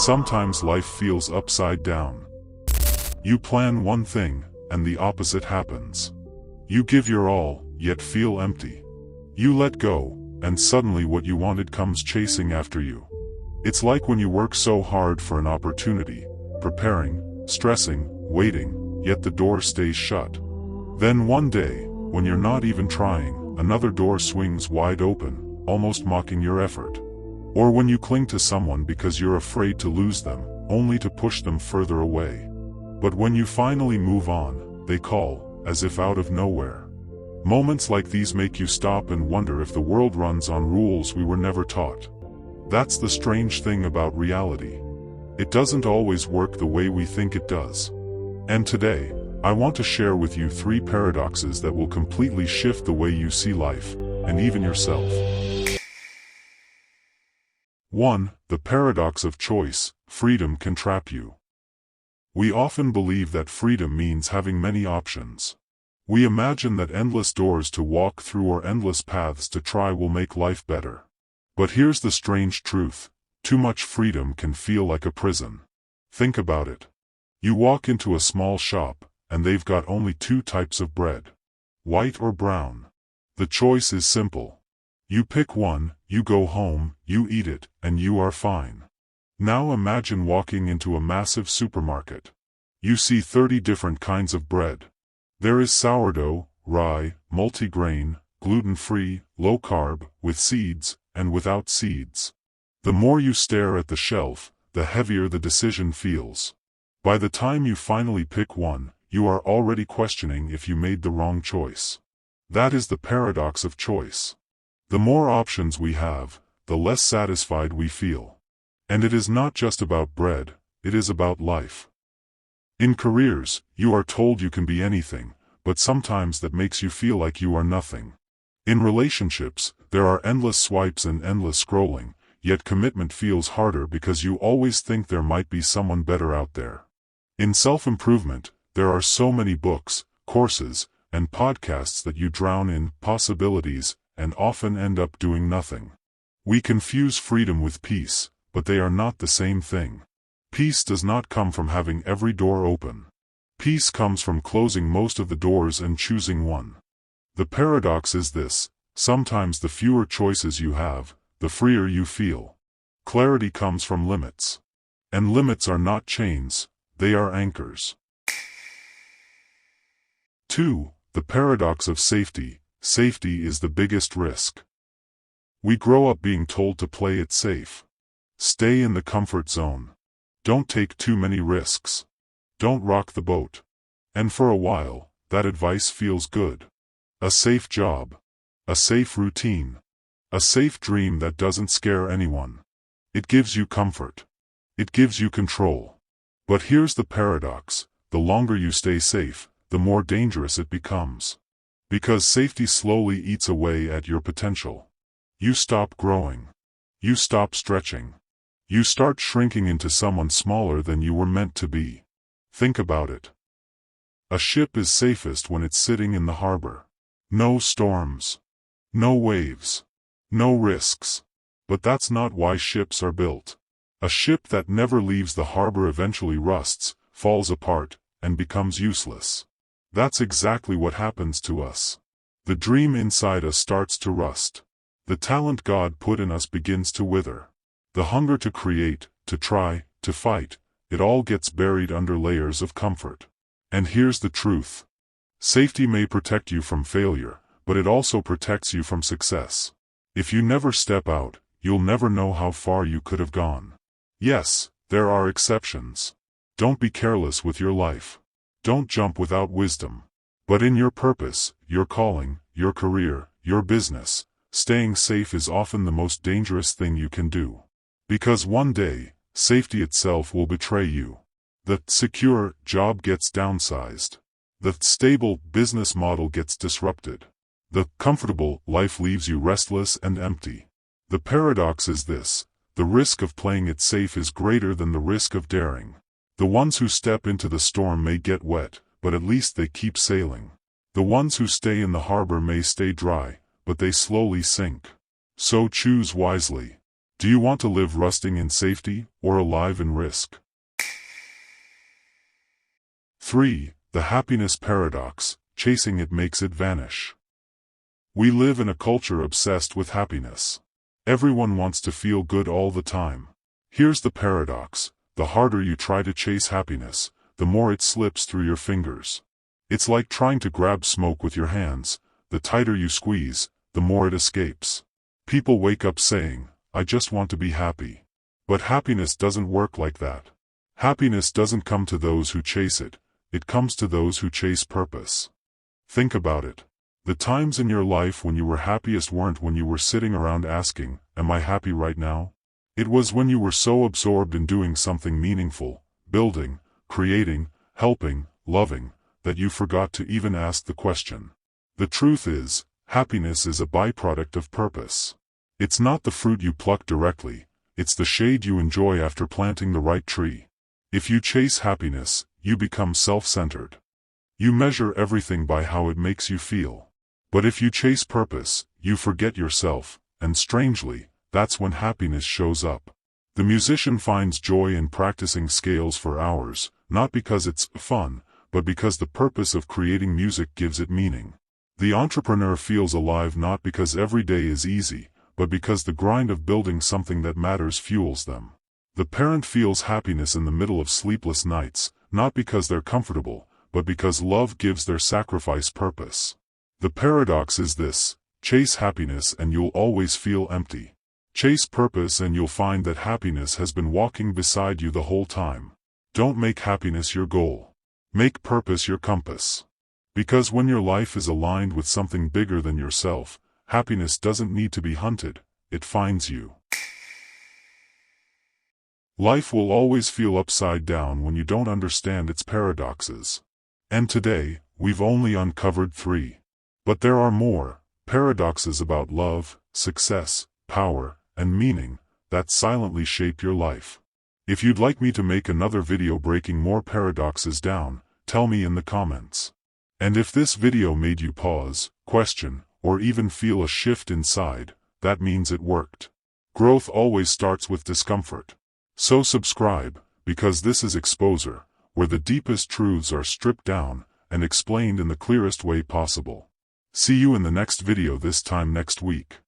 Sometimes life feels upside down. You plan one thing, and the opposite happens. You give your all, yet feel empty. You let go, and suddenly what you wanted comes chasing after you. It's like when you work so hard for an opportunity, preparing, stressing, waiting, yet the door stays shut. Then one day, when you're not even trying, another door swings wide open, almost mocking your effort. Or when you cling to someone because you're afraid to lose them, only to push them further away. But when you finally move on, they call, as if out of nowhere. Moments like these make you stop and wonder if the world runs on rules we were never taught. That's the strange thing about reality. It doesn't always work the way we think it does. And today, I want to share with you 3 paradoxes that will completely shift the way you see life, and even yourself. 1. The paradox of choice. Freedom can trap you. We often believe that freedom means having many options. We imagine that endless doors to walk through or endless paths to try will make life better. But here's the strange truth. Too much freedom can feel like a prison. Think about it. You walk into a small shop, and they've got only 2 types of bread. White or brown. The choice is simple. You pick one, you go home, you eat it, and you are fine. Now imagine walking into a massive supermarket. You see 30 different kinds of bread. There is sourdough, rye, multigrain, gluten-free, low-carb, with seeds, and without seeds. The more you stare at the shelf, the heavier the decision feels. By the time you finally pick one, you are already questioning if you made the wrong choice. That is the paradox of choice. The more options we have, the less satisfied we feel. And it is not just about bread, it is about life. In careers, you are told you can be anything, but sometimes that makes you feel like you are nothing. In relationships, there are endless swipes and endless scrolling, yet commitment feels harder because you always think there might be someone better out there. In self-improvement, there are so many books, courses, and podcasts that you drown in possibilities, and often end up doing nothing. We confuse freedom with peace, but they are not the same thing. Peace does not come from having every door open. Peace comes from closing most of the doors and choosing one. The paradox is this: sometimes the fewer choices you have, the freer you feel. Clarity comes from limits. And limits are not chains, they are anchors. 2. The paradox of safety. Safety is the biggest risk. We grow up being told to play it safe. Stay in the comfort zone. Don't take too many risks. Don't rock the boat. And for a while, that advice feels good. A safe job. A safe routine. A safe dream that doesn't scare anyone. It gives you comfort. It gives you control. But here's the paradox: the longer you stay safe, the more dangerous it becomes. Because safety slowly eats away at your potential. You stop growing. You stop stretching. You start shrinking into someone smaller than you were meant to be. Think about it. A ship is safest when it's sitting in the harbor. No storms. No waves. No risks. But that's not why ships are built. A ship that never leaves the harbor eventually rusts, falls apart, and becomes useless. That's exactly what happens to us. The dream inside us starts to rust. The talent God put in us begins to wither. The hunger to create, to try, to fight, it all gets buried under layers of comfort. And here's the truth. Safety may protect you from failure, but it also protects you from success. If you never step out, you'll never know how far you could have gone. Yes, there are exceptions. Don't be careless with your life. Don't jump without wisdom. But in your purpose, your calling, your career, your business, staying safe is often the most dangerous thing you can do. Because one day, safety itself will betray you. The secure job gets downsized. The stable business model gets disrupted. The comfortable life leaves you restless and empty. The paradox is this: the risk of playing it safe is greater than the risk of daring. The ones who step into the storm may get wet, but at least they keep sailing. The ones who stay in the harbor may stay dry, but they slowly sink. So choose wisely. Do you want to live rusting in safety, or alive in risk? 3. The happiness paradox: chasing it makes it vanish. We live in a culture obsessed with happiness. Everyone wants to feel good all the time. Here's the paradox: the harder you try to chase happiness, the more it slips through your fingers. It's like trying to grab smoke with your hands. The tighter you squeeze, the more it escapes. People wake up saying, "I just want to be happy." But happiness doesn't work like that. Happiness doesn't come to those who chase it. It comes to those who chase purpose. Think about it. The times in your life when you were happiest weren't when you were sitting around asking, "Am I happy right now?" It was when you were so absorbed in doing something meaningful, building, creating, helping, loving, that you forgot to even ask the question. The truth is, happiness is a byproduct of purpose. It's not the fruit you pluck directly, it's the shade you enjoy after planting the right tree. If you chase happiness, you become self-centered. You measure everything by how it makes you feel. But if you chase purpose, you forget yourself, and strangely, that's when happiness shows up. The musician finds joy in practicing scales for hours, not because it's fun, but because the purpose of creating music gives it meaning. The entrepreneur feels alive not because every day is easy, but because the grind of building something that matters fuels them. The parent feels happiness in the middle of sleepless nights, not because they're comfortable, but because love gives their sacrifice purpose. The paradox is this: chase happiness and you'll always feel empty. Chase purpose and you'll find that happiness has been walking beside you the whole time. Don't make happiness your goal. Make purpose your compass. Because when your life is aligned with something bigger than yourself, happiness doesn't need to be hunted, it finds you. Life will always feel upside down when you don't understand its paradoxes. And today, we've only uncovered 3. But there are more, paradoxes about love, success, power, and meaning, that silently shape your life. If you'd like me to make another video breaking more paradoxes down, tell me in the comments. And if this video made you pause, question, or even feel a shift inside, that means it worked. Growth always starts with discomfort. So subscribe, because this is Expozer, where the deepest truths are stripped down and explained in the clearest way possible. See you in the next video, this time next week.